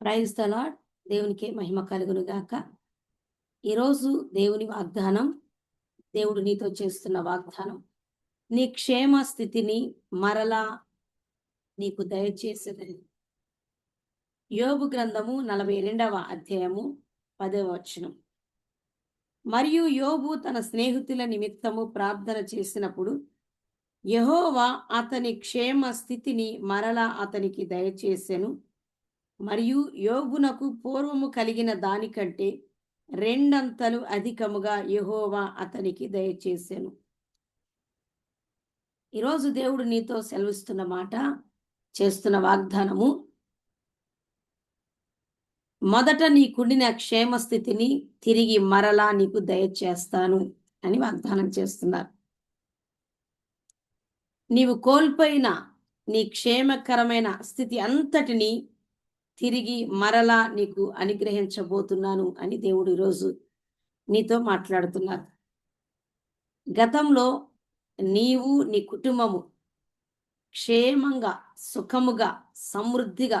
Praise the lord. దేవునికే మహిమ కలుగును గాక. ఈరోజు దేవుని వాగ్దానం, దేవుడు నీతో చేస్తున్న వాగ్దానం, నీ క్షేమ స్థితిని మరలా నీకు దయచేసేదని. యోబు గ్రంథము 42వ అధ్యాయము 10వ వచనం. మరియు యోబు తన స్నేహితుల నిమిత్తము ప్రార్థన చేసినప్పుడు యెహోవా అతని క్షేమ స్థితిని మరలా అతనికి దయచేసెను. మరియు యోబునకు పూర్వము కలిగిన దానికంటే రెండంతలు అధికముగా యెహోవా అతనికి దయచేసెను. ఈరోజు దేవుడు నీతో సెలవిస్తున్న మాట, చేస్తున్న వాగ్దానము, మొదట నీకుండిన క్షేమ స్థితిని తిరిగి మరలా నీకు దయచేస్తాను అని వాగ్దానం చేస్తున్నారు. నీవు కోల్పోయిన నీ క్షేమకరమైన స్థితి అంతటిని తిరిగి మరలా నీకు అనుగ్రహించబోతున్నాను అని దేవుడు ఈరోజు నీతో మాట్లాడుతున్నారు. గతంలో నీవు నీ కుటుంబము క్షేమంగా, సుఖముగా, సమృద్ధిగా,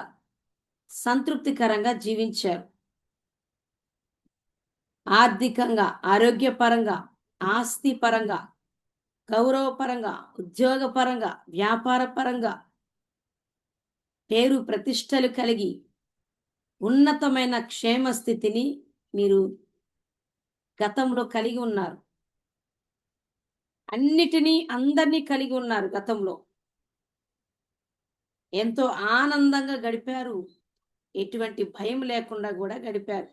సంతృప్తికరంగా జీవించారు. ఆర్థికంగా, ఆరోగ్యపరంగా, ఆస్తిపరంగా, గౌరవపరంగా, ఉద్యోగపరంగా, వ్యాపారపరంగా పేరు ప్రతిష్టలు కలిగి ఉన్నతమైన క్షేమ స్థితిని మీరు గతంలో కలిగి ఉన్నారు. అందరినీ కలిగి ఉన్నారు గతంలో. ఎంతో ఆనందంగా గడిపారు. ఎటువంటి భయం లేకుండా కూడా గడిపారు.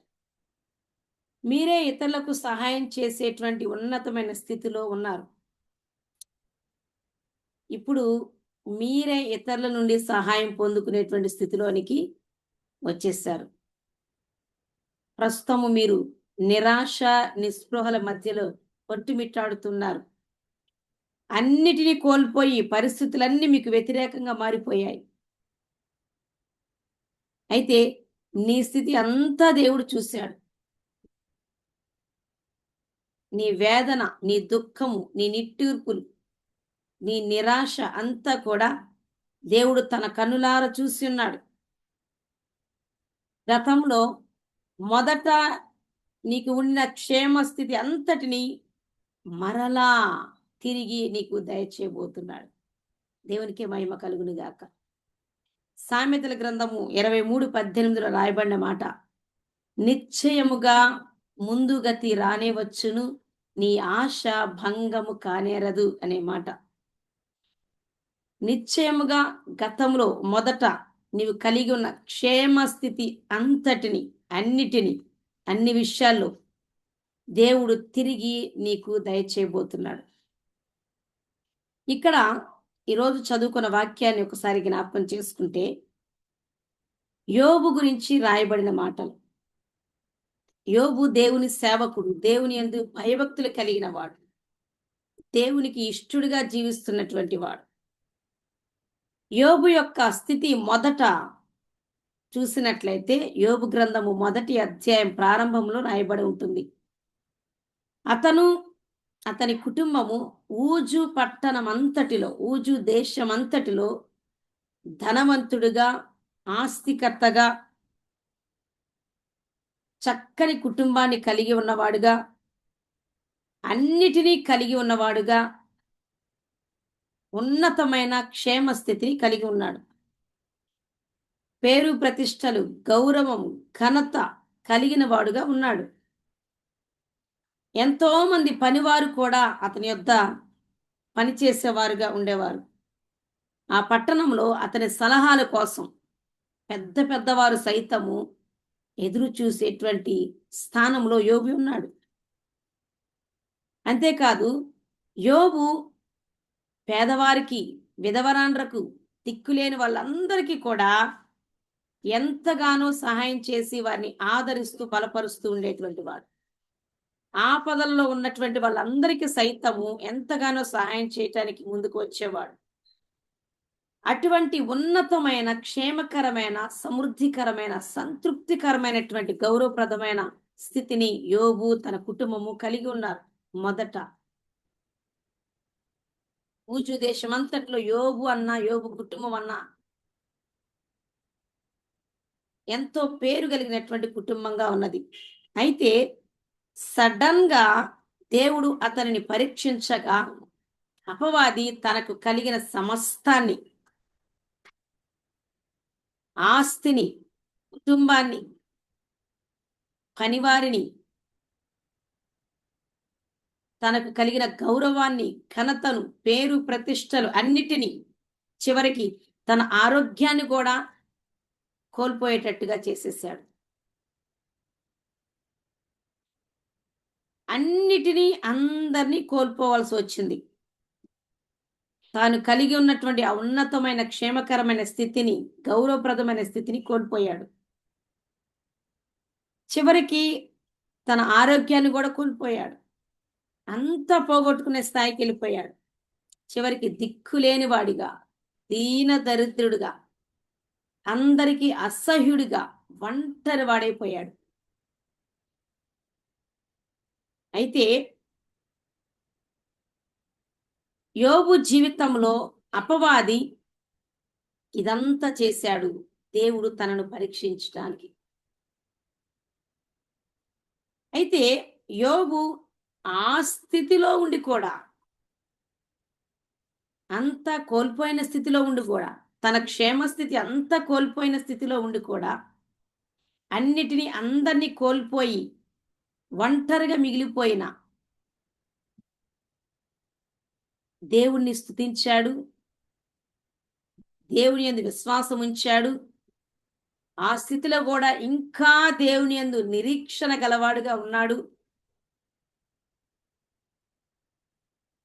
మీరే ఇతరులకు సహాయం చేసేటువంటి ఉన్నతమైన స్థితిలో ఉన్నారు. ఇప్పుడు మీరే ఇతరుల నుండి సహాయం పొందుకునేటువంటి స్థితిలోనికి వచ్చేసారు. ప్రస్తుతము మీరు నిరాశ, నిస్పృహల మధ్యలో కొట్టుమిట్టాడుతున్నారు. అన్నిటినీ కోల్పోయి పరిస్థితులన్నీ మీకు వ్యతిరేకంగా మారిపోయాయి. అయితే నీ స్థితి అంతా దేవుడు చూశాడు. నీ వేదన, నీ దుఃఖము, నీ నిట్టూర్పులు, నీ నిరాశ అంతా కూడా దేవుడు తన కన్నులారా చూసి ఉన్నాడు. గతంలో మొదట నీకు ఉన్న క్షేమ స్థితి అంతటిని మరలా తిరిగి నీకు దయచేయబోతున్నాడు. దేవునికి మహిమ కలుగును గాక. సామెతల గ్రంథము 23:18 రాయబడిన మాట, నిశ్చయముగా ముందు గతి రానే వచ్చును, నీ ఆశ భంగము కానేరదు అనే మాట. నిశ్చయముగా గతంలో మొదట నీవు కలిగి ఉన్న క్షేమ స్థితి అన్నిటిని, అన్ని విషయాల్లో దేవుడు తిరిగి నీకు దయచేయబోతున్నాడు. ఇక్కడ ఈరోజు చదువుకున్న వాక్యాన్ని ఒకసారి జ్ఞాపకం చేసుకుంటే, యోబు గురించి రాయబడిన మాటలు. యోబు దేవుని సేవకుడు, దేవుని యందు భయభక్తులు కలిగిన వాడు, దేవునికి ఇష్టడుగా జీవిస్తున్నటువంటి వాడు. యోబు యొక్క స్థితి మొదట చూసినట్లయితే యోబు గ్రంథము 1వ అధ్యాయం ప్రారంభంలో రాయబడి ఉంటుంది. అతని కుటుంబము ఊజు దేశమంతటిలో ధనవంతుడుగా, ఆస్తికర్తగా, చక్కని కుటుంబాన్ని కలిగి ఉన్నవాడుగా, అన్నిటినీ కలిగి ఉన్నవాడుగా, ఉన్నతమైన క్షేమ స్థితిని కలిగి ఉన్నాడు. పేరు ప్రతిష్టలు, గౌరవము, ఘనత కలిగిన వాడుగా ఉన్నాడు. ఎంతో మంది పనివారు కూడా అతని యొద్ద పనిచేసేవారుగా ఉండేవారు. ఆ పట్టణంలో అతని సలహాల కోసం పెద్ద పెద్దవారు సైతము ఎదురు చూసేటువంటి స్థానంలో యోబు ఉన్నాడు. అంతేకాదు, యోబు పేదవారికి, విధవరాండ్రకు, దిక్కులేని వాళ్ళందరికీ కూడా ఎంతగానో సహాయం చేసి వారిని ఆదరిస్తూ బలపరుస్తూ ఉండేటువంటి వాడు. ఆపదల్లో ఉన్నటువంటి వాళ్ళందరికీ సైతము ఎంతగానో సహాయం చేయటానికి ముందుకు వచ్చేవాడు. అటువంటి ఉన్నతమైన, క్షేమకరమైన, సమృద్ధికరమైన, సంతృప్తికరమైనటువంటి గౌరవప్రదమైన స్థితిని యోబు తన కుటుంబము కలిగి ఉన్నారు. మొదట ఊజు దేశమంతట్లో యోబు కుటుంబం అన్నా ఎంతో పేరు కలిగినటువంటి కుటుంబంగా ఉన్నది. అయితే సడన్‌గా దేవుడు అతనిని పరీక్షించగా అపవాది తనకు కలిగిన సమస్తాన్ని, ఆస్తిని, కుటుంబాన్ని, పనివారిని, తనకు కలిగిన గౌరవాన్ని, ఘనతను, పేరు ప్రతిష్టలు అన్నిటిని, చివరికి తన ఆరోగ్యాన్ని కూడా కోల్పోయేటట్టుగా చేసేసాడు. అన్నిటినీ, అందరినీ కోల్పోవాల్సొచ్చింది. తాను కలిగి ఉన్నటువంటి ఆ ఉన్నతమైన క్షేమకరమైన స్థితిని, గౌరవప్రదమైన స్థితిని కోల్పోయాడు. చివరికి తన ఆరోగ్యాన్ని గూడా కోల్పోయాడు. అంతా పోగొట్టుకునే స్థాయికెళ్ళిపోయాడు. చివరికి దిక్కులేని వాడిగా, దీన దరిద్రుడుగా, అందరికీ అసహ్యుడిగా, ఒంటరి వాడైపోయాడు. అయితే యోబు జీవితంలో అపవాది ఇదంతా చేశాడు. దేవుడు తనను పరీక్షించటానికి. అయితే యోబు ఆ స్థితిలో ఉండి కూడా, అంతా కోల్పోయిన స్థితిలో ఉండి కూడా, తన క్షేమస్థితి అంతా కోల్పోయిన స్థితిలో ఉండి కూడా, అన్నిటిని అందరిని కోల్పోయి ఒంటరిగా మిగిలిపోయిన దేవుణ్ణి స్తుతించాడు. దేవుని యందు విశ్వాసం ఉంచాడు. ఆ స్థితిలో గూడా ఇంకా దేవుని యందు నిరీక్షణ గలవాడుగా ఉన్నాడు.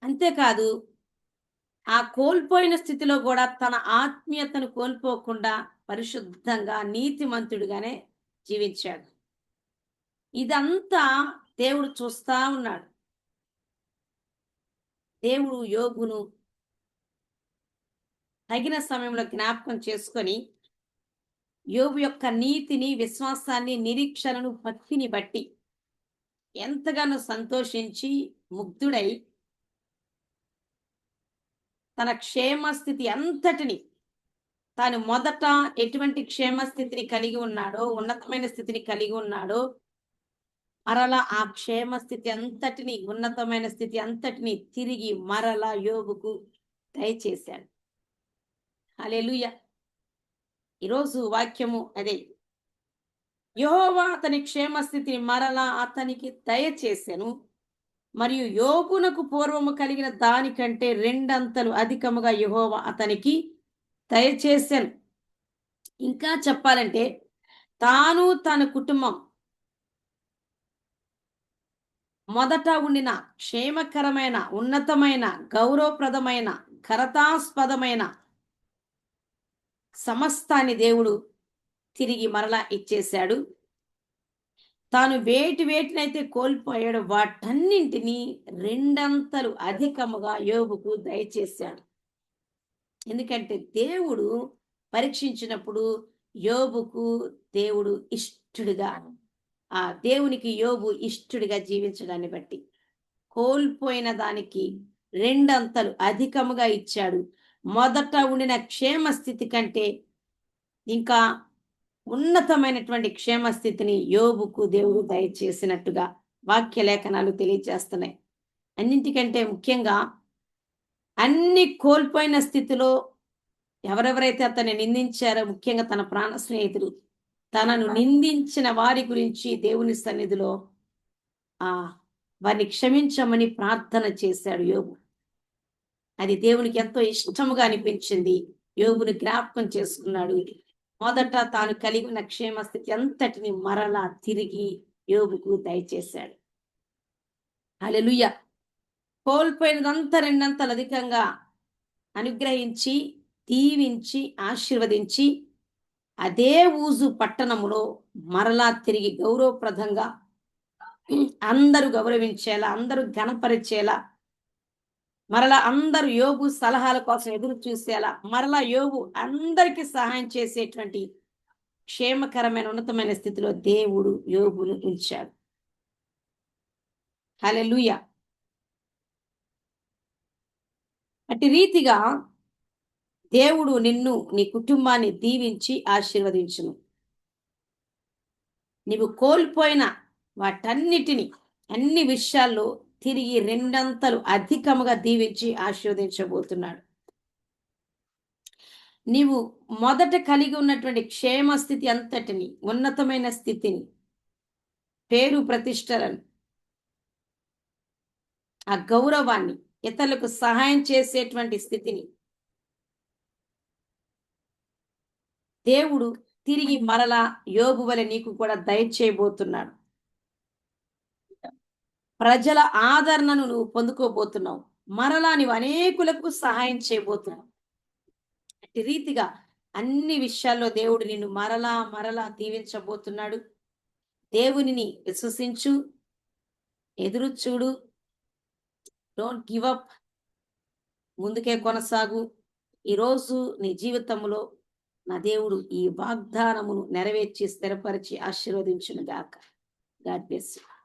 అంతేకాదు, ఆ కోల్పోయిన స్థితిలో గూడా తన ఆత్మీయతను కోల్పోకుండా పరిశుద్ధంగా, నీతిమంతుడిగానే జీవించాడు. ఇదంతా దేవుడు చూస్తా ఉన్నాడు. దేవుడు యోబును తగిన సమయంలో జ్ఞాపకం చేసుకొని, యోబు యొక్క నీతిని, విశ్వాసాన్ని, నిరీక్షణను, భక్తిని బట్టి ఎంతగానో సంతోషించి, ముగ్ధుడై తన క్షేమస్థితి అంతటిని, తాను మొదట ఎటువంటి క్షేమస్థితిని కలిగి ఉన్నాడో, ఉన్నతమైన స్థితిని కలిగి ఉన్నాడో, మరలా ఆ క్షేమస్థితి అంతటిని, ఉన్నతమైన స్థితి అంతటిని తిరిగి మరలా యోబుకు దయచేశాడు. హల్లెలూయా! ఈరోజు వాక్యము అదే. యెహోవా అతని క్షేమస్థితిని మరలా అతనికి దయచేసెను. మరియు యోబునకు పూర్వము కలిగిన దానికంటే రెండంతలు అధికముగా యెహోవా అతనికి దయచేసెను. ఇంకా చెప్పాలంటే తాను తన కుటుంబం మొదట ఉండిన క్షేమకరమైన, ఉన్నతమైన, గౌరవప్రదమైన, ఘనతాస్పదమైన సమస్తాన్ని దేవుడు తిరిగి మరలా ఇచ్చేశాడు. తాను వేటినైతే కోల్పోయాడో వాటన్నింటినీ రెండంతలు అధికముగా యోబుకు దయచేశాడు. ఎందుకంటే దేవుడు పరీక్షించినప్పుడు యోబుకు దేవుడు ఇష్టుడిగా, ఆ దేవునికి యోబు ఇష్టుడిగా జీవించడాన్ని బట్టి కోల్పోయిన దానికి రెండంతలు అధికముగా ఇచ్చాడు. మొదట ఉండిన క్షేమ స్థితి కంటే ఇంకా ఉన్నతమైనటువంటి క్షేమస్థితిని యోబుకు దేవుడు దయచేసినట్టుగా వాక్య లేఖనాలు తెలియజేస్తున్నాయి. అన్నింటికంటే ముఖ్యంగా అన్ని కోల్పోయిన స్థితిలో ఎవరెవరైతే అతన్ని నిందించారో, ముఖ్యంగా తన ప్రాణ స్నేహితుడు, తనను నిందించిన వారి గురించి దేవుని సన్నిధిలో ఆ వారిని క్షమించమని ప్రార్థన చేశాడు యోబు. అది దేవునికి ఎంతో ఇష్టముగా అనిపించింది. యోబుని జ్ఞాపకం చేసుకున్నాడు. మొదట తాను కలిగి ఉన్న క్షేమస్థితి అంతటిని మరలా తిరిగి యోబుకు దయచేశాడు. హల్లెలూయా! కోల్పోయినదంతా రెండంతలు అధికంగా అనుగ్రహించి, దీవించి, ఆశీర్వదించి, అదే ఊజు పట్టణములో మరలా తిరిగి గౌరవప్రదంగా అందరూ గౌరవించేలా, అందరూ ఘనపరిచేలా, మరలా అందరూ యోబు సలహాల కోసం ఎదురు చూసేలా, మరలా యోబు అందరికీ సహాయం చేసేటువంటి క్షేమకరమైన, ఉన్నతమైన స్థితిలో దేవుడు యోబును ఉంచాడు. హల్లెలూయా! అట్టి రీతిగా దేవుడు నిన్ను, నీ కుటుంబాన్ని దీవించి ఆశీర్వదించును. నీవు కోల్పోయిన వాటన్నిటిని అన్ని విషయాల్లో తిరిగి రెండంతలు అధికముగా దీవించి ఆశీర్వదించబోతున్నాడు. నీవు మొదట కలిగి ఉన్నటువంటి క్షేమ స్థితి అంతటిని, ఉన్నతమైన స్థితిని, పేరు ప్రతిష్టలను, ఆ గౌరవాన్ని, ఇతరులకు సహాయం చేసేటువంటి స్థితిని దేవుడు తిరిగి మరలా యోబు వలె నీకు కూడా దయచేయబోతున్నాడు. ప్రజల ఆదరణను నువ్వు పొందుకోబోతున్నావు. మరలా నీవు అనేకులకు సహాయం చేయబోతున్నావు. అట్టి రీతిగా అన్ని విషయాల్లో దేవుడు నిన్ను మరలా మరలా దీవించబోతున్నాడు. దేవునిని విశ్వసించు, ఎదురు చూడు, డోంట్ గివ్ అప్, ముందుకే కొనసాగు. ఈరోజు నీ జీవితంలో నా దేవుడు ఈ వాగ్దానమును నెరవేర్చి స్థిరపరిచి ఆశీర్వదించును గాక. God bless you.